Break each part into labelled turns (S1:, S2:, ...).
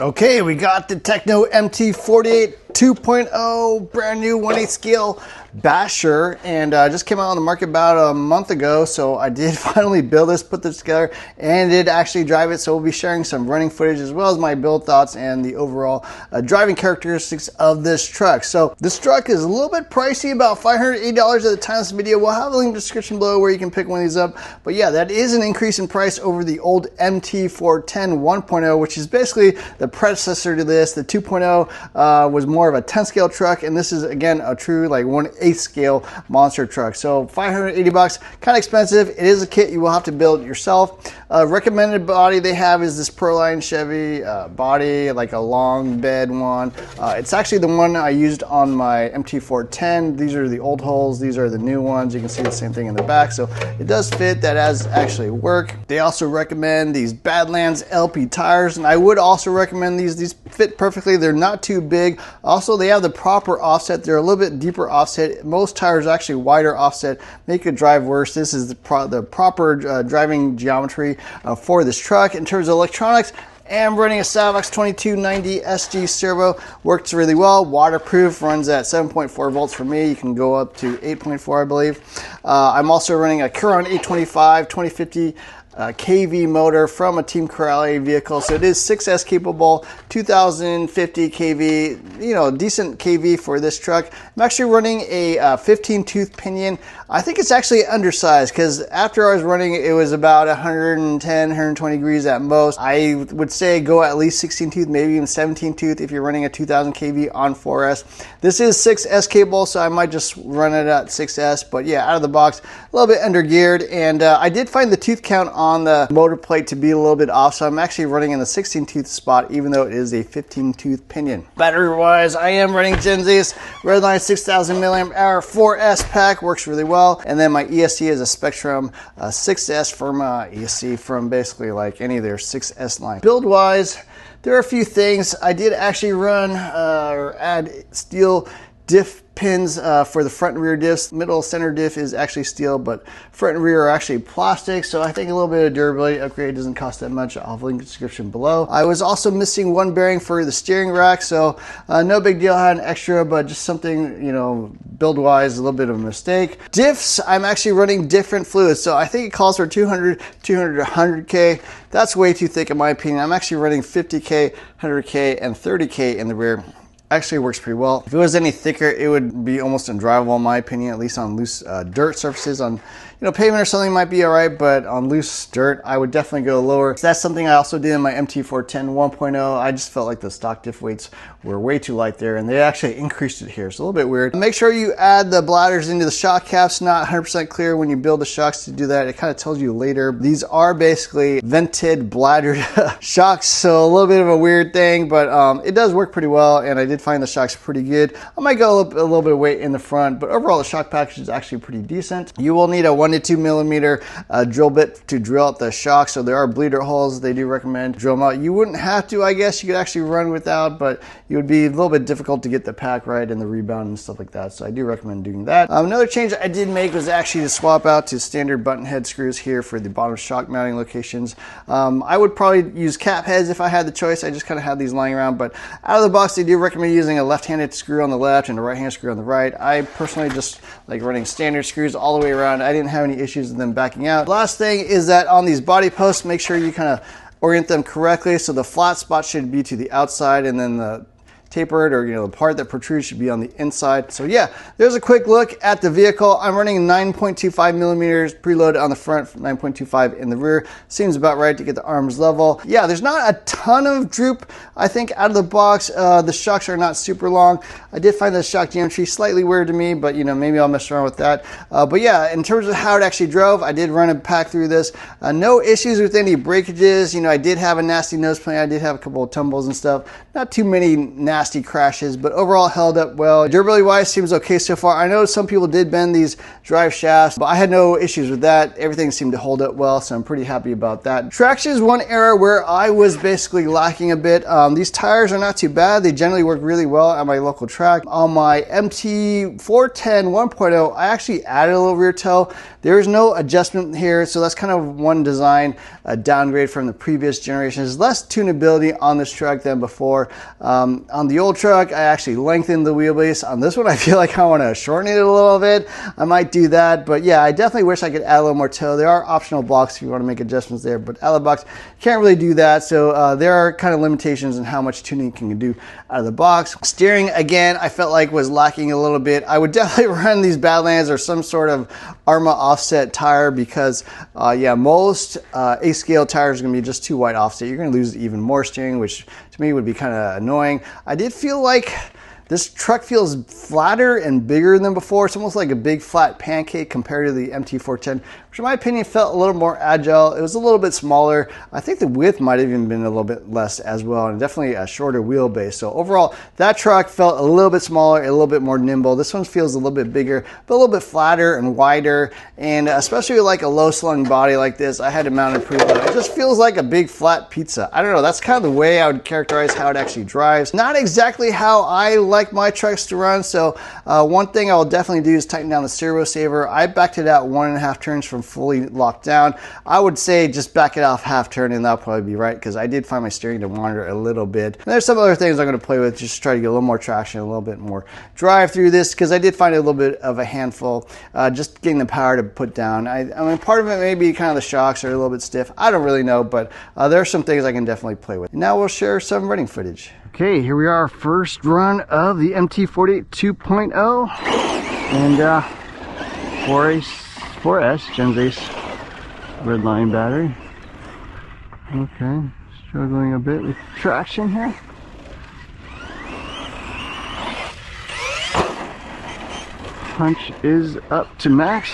S1: Okay, we got the Tekno MT48 2.0 brand new 1/8 scale basher, and just came out on the market about a month ago. So I did finally build this, put this together, and did actually drive it. So we'll be sharing some running footage as well as my build thoughts and the overall driving characteristics of this truck. So this truck is a little bit pricey, about $580 at the time of this video. We'll have a link in the description below where you can pick one of these up. But yeah, that is an increase in price over the old MT410 1.0, which is basically the predecessor to this. The 2.0 was more of a 10 scale truck, and this is again a true like 1/8 scale monster truck. So $580, kind of expensive. It is a kit you will have to build yourself. Recommended body they have is this Proline Chevy body, like a long bed one. It's actually the one I used on my MT410. These are the old holes, these are the new ones. You can see the same thing in the back, so it does fit. That does actually work. They also recommend these Badlands LP tires, and I would also recommend these. These fit perfectly. They're not too big. Also, they have the proper offset. They're a little bit deeper offset. Most tires are actually wider offset, make it drive worse. This is the proper driving geometry for this truck. In terms of electronics, I'm running a Savox 2290 SG servo. Works really well. Waterproof, runs at 7.4 volts for me. You can go up to 8.4, I believe. I'm also running a Curon 825 2050 kV motor from a Team Corrale vehicle, so it is 6S capable, 2050 kV, you know, decent kV for this truck. I'm actually running a 15 tooth pinion. I think it's actually undersized because after I was running it was about 110, 120 degrees at most. I would say go at least 16 tooth, maybe even 17 tooth if you're running a 2000 kV on 4S. This is 6S capable, so I might just run it at 6S, but yeah, out of the box, a little bit under geared, and I did find the tooth count on the motor plate to be a little bit off, so I'm actually running in the 16 tooth spot even though it is a 15 tooth pinion. Battery wise, I am running Genzi's Redline 6000 milliamp hour 4S pack, works really well, and then my ESC is a Spectrum 6S from ESC from basically like any of their 6S line. Build wise, there are a few things. I did actually run or add steel diff pins for the front and rear diffs. Middle center diff is actually steel, but front and rear are actually plastic, so I think a little bit of durability upgrade doesn't cost that much. I'll have a link in the description below. I was also missing one bearing for the steering rack, so no big deal, I had an extra, but just something, you know, build wise, a little bit of a mistake. Diffs, I'm actually running different fluids, so I think it calls for 200 to 100K. That's way too thick in my opinion. I'm actually running 50K, 100K, and 30K in the rear. Actually works pretty well. If it was any thicker, it would be almost undrivable in my opinion, at least on loose dirt surfaces. On, you know, pavement or something might be all right, but on loose dirt, I would definitely go lower. So that's something I also did in my MT410 1.0. I just felt like the stock diff weights were way too light there, and they actually increased it here. It's a little bit weird. Make sure you add the bladders into the shock caps. Not 100% clear when you build the shocks to do that. It kind of tells you later. These are basically vented bladdered shocks, so a little bit of a weird thing, but it does work pretty well, and I did find the shocks pretty good. I might go a little bit of weight in the front, but overall the shock package is actually pretty decent. You will need a 1 to 2 millimeter drill bit to drill out the shocks, so there are bleeder holes. They do recommend drill them out. You wouldn't have to, I guess. You could actually run without, but it would be a little bit difficult to get the pack right and the rebound and stuff like that, so I do recommend doing that. Another change I did make was actually to swap out to standard button head screws here for the bottom shock mounting locations. I would probably use cap heads if I had the choice. I just kind of had these lying around, but out of the box they do recommend using a left-handed screw on the left and a right-handed screw on the right. I personally just like running standard screws all the way around. I didn't have any issues with them backing out. Last thing is that on these body posts, make sure you kind of orient them correctly. So the flat spot should be to the outside, and then the tapered, or you know, the part that protrudes should be on the inside. So yeah, there's a quick look at the vehicle. I'm running 9.25 millimeters preload on the front, 9.25 in the rear. Seems about right to get the arms level. Yeah, there's not a ton of droop, I think, out of the box. The shocks are not super long. I did find the shock geometry slightly weird to me, but you know, maybe I'll mess around with that. But yeah, in terms of how it actually drove, I did run a pack through this. No issues with any breakages. You know, I did have a nasty nose plane. I did have a couple of tumbles and stuff. Not too many nasty nasty crashes, but overall held up well. Durability wise seems okay so far. I know some people did bend these drive shafts, but I had no issues with that. Everything seemed to hold up well, so I'm pretty happy about that. Traction is one area where I was basically lacking a bit. These tires are not too bad. They generally work really well at my local track. On my MT410 1.0, I actually added a little rear toe. There is no adjustment here, so that's kind of one design downgrade from the previous generation. There's less tunability on this truck than before. On the old truck, I actually lengthened the wheelbase. On this one, I feel like I want to shorten it a little bit. I might do that, but yeah, I definitely wish I could add a little more toe. There are optional blocks if you want to make adjustments there, but out of the box, can't really do that. So there are kind of limitations in how much tuning you can do out of the box. Steering, again, I felt like was lacking a little bit. I would definitely run these Badlands or some sort of Arma offset tire because yeah, most A-scale tires are going to be just too wide offset. You're going to lose even more steering, which to me would be kind of annoying. I did feel like this truck feels flatter and bigger than before. It's almost like a big flat pancake compared to the MT410, which in my opinion felt a little more agile. It was a little bit smaller. I think the width might have even been a little bit less as well, and definitely a shorter wheelbase. So overall, that truck felt a little bit smaller, a little bit more nimble. This one feels a little bit bigger, but a little bit flatter and wider. And especially with like a low slung body like this, I had to mount it pretty low. It just feels like a big flat pizza. I don't know, that's kind of the way I would characterize how it actually drives. Not exactly how I like my trucks to run. So one thing I will definitely do is tighten down the servo saver. I backed it out 1.5 turns from fully locked down. I would say just back it off half turn and that'll probably be right, because I did find my steering to wander a little bit. And there's some other things I'm going to play with just to try to get a little more traction, a little bit more drive through this, because I did find it a little bit of a handful, just getting the power to put down. I mean, part of it may be kind of the shocks are a little bit stiff. I don't really know, but there are some things I can definitely play with. And now we'll share some running footage. Okay, here we are, first run of the MT48 2.0 and 4S Gen Ace redline battery. Okay, struggling a bit with traction here. Punch is up to max.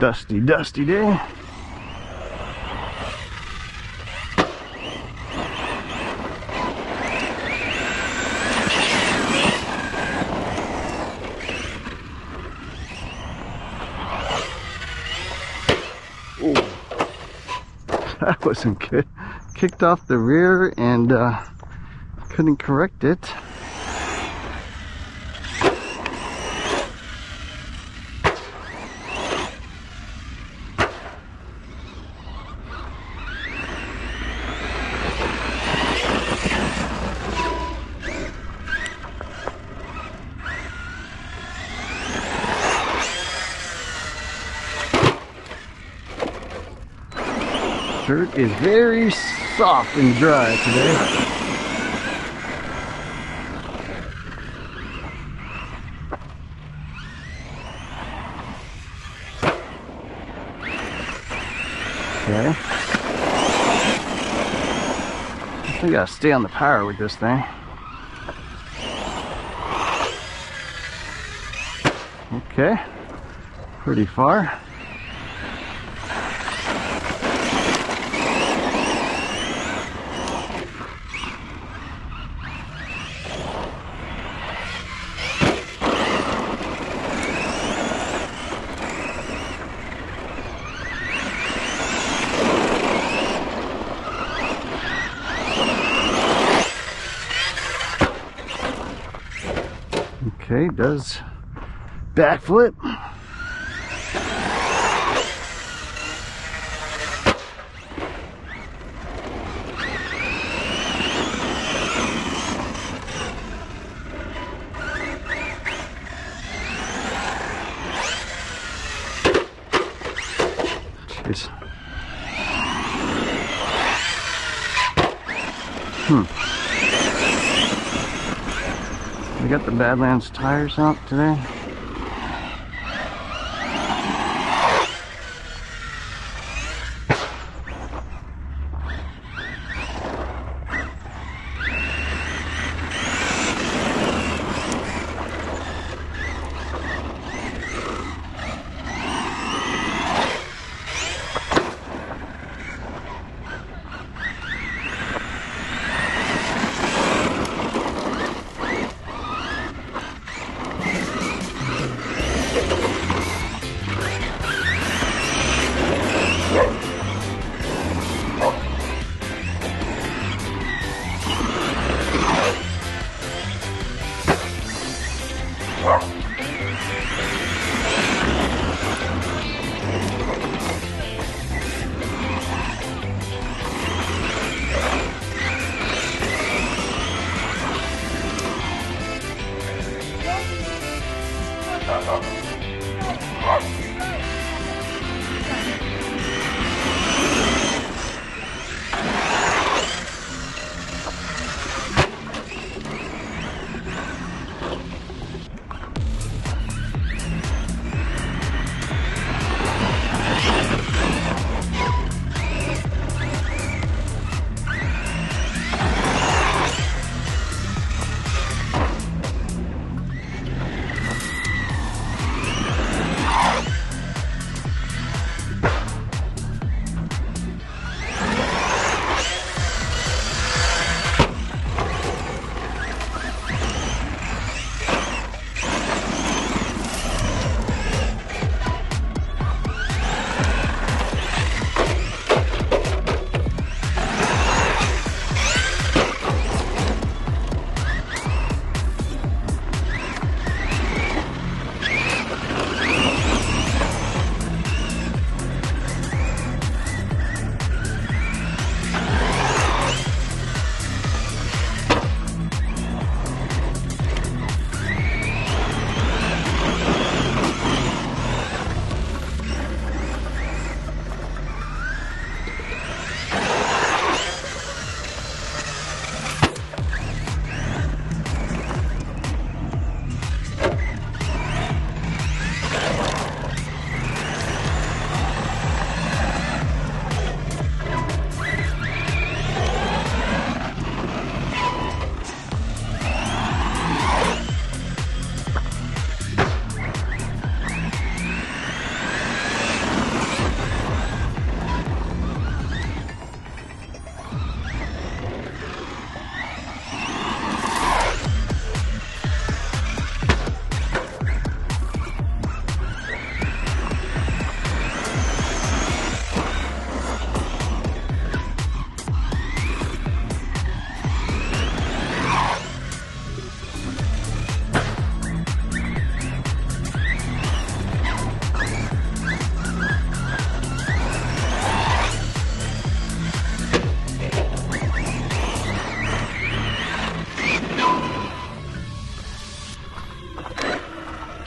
S1: Dusty day. Ooh. That wasn't good. Kicked off the rear and couldn't correct it. Dirt is very soft and dry today. Okay. I gotta stay on the power with this thing. Okay. Pretty far. Okay, does backflip. Jeez. We got the Badlands tires out today.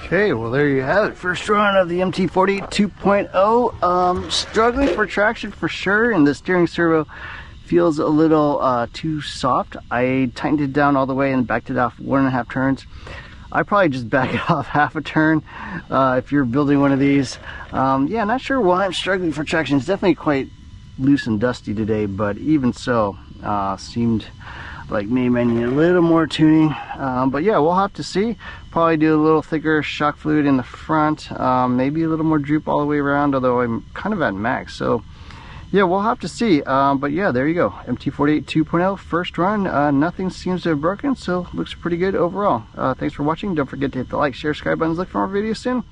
S1: Okay, well there you have it. First run of the MT48 2.0. Struggling for traction for sure, and the steering servo feels a little too soft. I tightened it down all the way and backed it off 1.5 turns. I probably just back it off half a turn if you're building one of these. Yeah, not sure why I'm struggling for traction. It's definitely quite loose and dusty today, but even so, seemed like maybe I need a little more tuning. But yeah, we'll have to see. Probably do a little thicker shock fluid in the front, maybe a little more droop all the way around, although I'm kind of at max. So yeah, we'll have to see. But yeah, there you go. MT48 2.0 first run. Nothing seems to have broken, so looks pretty good overall. Thanks for watching. Don't forget to hit the like, share, subscribe buttons. Look for more videos soon.